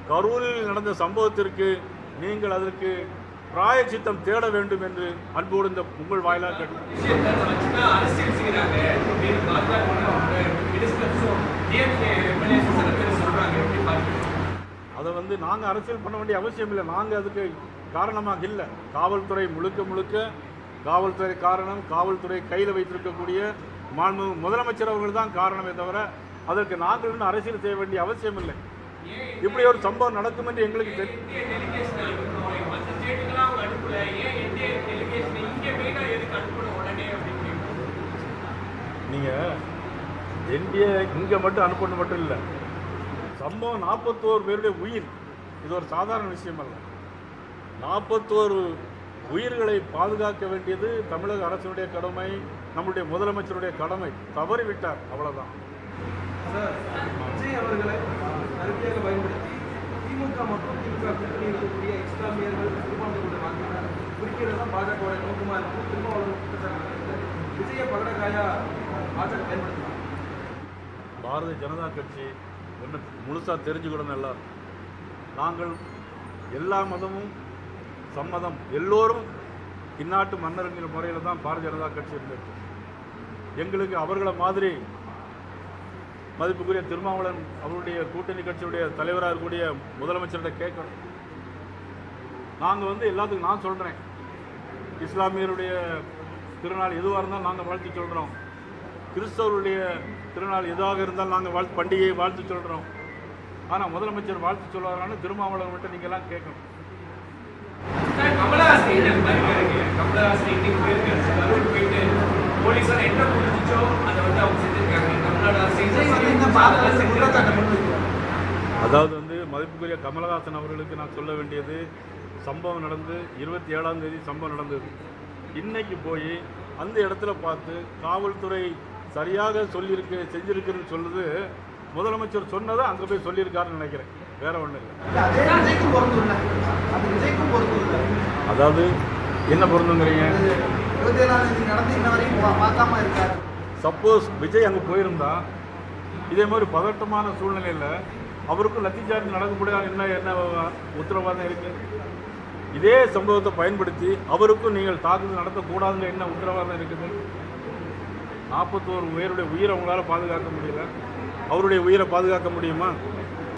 கரூரில் நடந்த சம்பவத்திற்கு நீங்கள் அதற்கு பிராயச்சித்தம் தேட வேண்டும் என்று அன்போடு இந்த உங்கள் வாயிலாக அதை நாங்கள் அரசியல் பண்ண வேண்டிய அவசியம் இல்லை. நாங்கள் அதுக்கு காரணமாக இல்லை. காவல்துறை முழுக்க காவல்துறை காரணம். காவல்துறை கையில் வைத்திருக்கக்கூடிய மாண்பு முதலமைச்சர் அவர்கள் தான் காரணமே தவிர அதற்கு நாங்கள் இன்னும் அரசியல் செய்ய வேண்டிய அவசியம் இல்லை. இப்படி ஒரு சம்பவம் நடக்கும் என்று எங்களுக்கு தெரியும். நீங்கள் என்டிஏ இங்கே மட்டும் அனுப்பணும் மட்டும் இல்லை, சம்பவம் 41 பேருடைய உயிர். இது ஒரு சாதாரண விஷயம் அல்ல. 41 உயிர்களை பாதுகாக்க வேண்டியது தமிழக அரசுடைய கடமை, நம்முடைய முதலமைச்சருடைய கடமை. தவறிவிட்டார், அவ்வளவுதான். விஜய் அவர்களை கருவியாக பயன்படுத்தி திமுக மற்றும் திமுக கூட்டணி இருக்கக்கூடிய இஸ்லாமியர்கள் சிறுபான்மையினர் வாக்கினர் குறிக்கிறதா பாஜக நோக்கமாக இருக்கும். திருமாவளவன் விஜய பகடகாயா பாஜக பயன்படுத்தலாம். பாரதிய ஜனதா கட்சி ஒன்று முழுசாக தெரிஞ்சுக்கணும். எல்லாரும் நாங்கள் எல்லா மதமும் சம்மதம், எல்லோரும் இந்நாட்டு மன்னருங்கிற முறையில் தான் பாரதிய ஜனதா கட்சி இருந்தது. எங்களுக்கு அவர்களை மாதிரி மதிப்புக்குரிய திருமாவளவன் அவருடைய கூட்டணி கட்சியுடைய தலைவராக இருக்கக்கூடிய முதலமைச்சர்கிட்ட கேட்கணும். நாங்கள் எல்லாத்துக்கும் நான் சொல்கிறேன், இஸ்லாமியருடைய திருநாள் எதுவாக இருந்தாலும் நாங்கள் வாழ்த்து சொல்கிறோம். கிறிஸ்தவருடைய திருநாள் எதுவாக இருந்தாலும் நாங்கள் பண்டிகையை வாழ்த்து சொல்கிறோம். ஆனால் முதலமைச்சர் வாழ்த்து சொல்வாரான்னு திருமாவளவன் விட்டு நீங்கள்லாம் கேட்கணும். அதாவது மதிப்புக்குரிய கமலஹாசன் அவர்களுக்கு நான் சொல்ல வேண்டியது, சம்பவம் நடந்து 27ஆம் தேதி சம்பவம் நடந்தது. இன்னைக்கு போய் அந்த இடத்துல பார்த்து காவல்துறை சரியாக செஞ்சிருக்குன்னு சொல்லுது. முதலமைச்சர் சொன்னதை அங்கே போய் சொல்லியிருக்காருன்னு நினைக்கிறேன், வேற ஒன்றும் இல்லை. அதாவது என்ன பொருந்துங்கிறீங்க? சப்போஸ் விஜய் அங்கே போயிருந்தா இதே மாதிரி பதட்டமான சூழ்நிலையில் அவருக்கும் லத்தி சார்ஜ் நடக்க முடியாது. என்ன உத்தரவாதம் இருக்கு? இதே சம்பவத்தை பயன்படுத்தி அவருக்கும் நீங்கள் தாக்குதல் நடத்தக்கூடாதுன்னு என்ன உத்தரவாதம் இருக்குது? 41 பேருடைய உயிரை அவங்களால பாதுகாக்க முடியல, அவருடைய உயிரை பாதுகாக்க முடியுமா?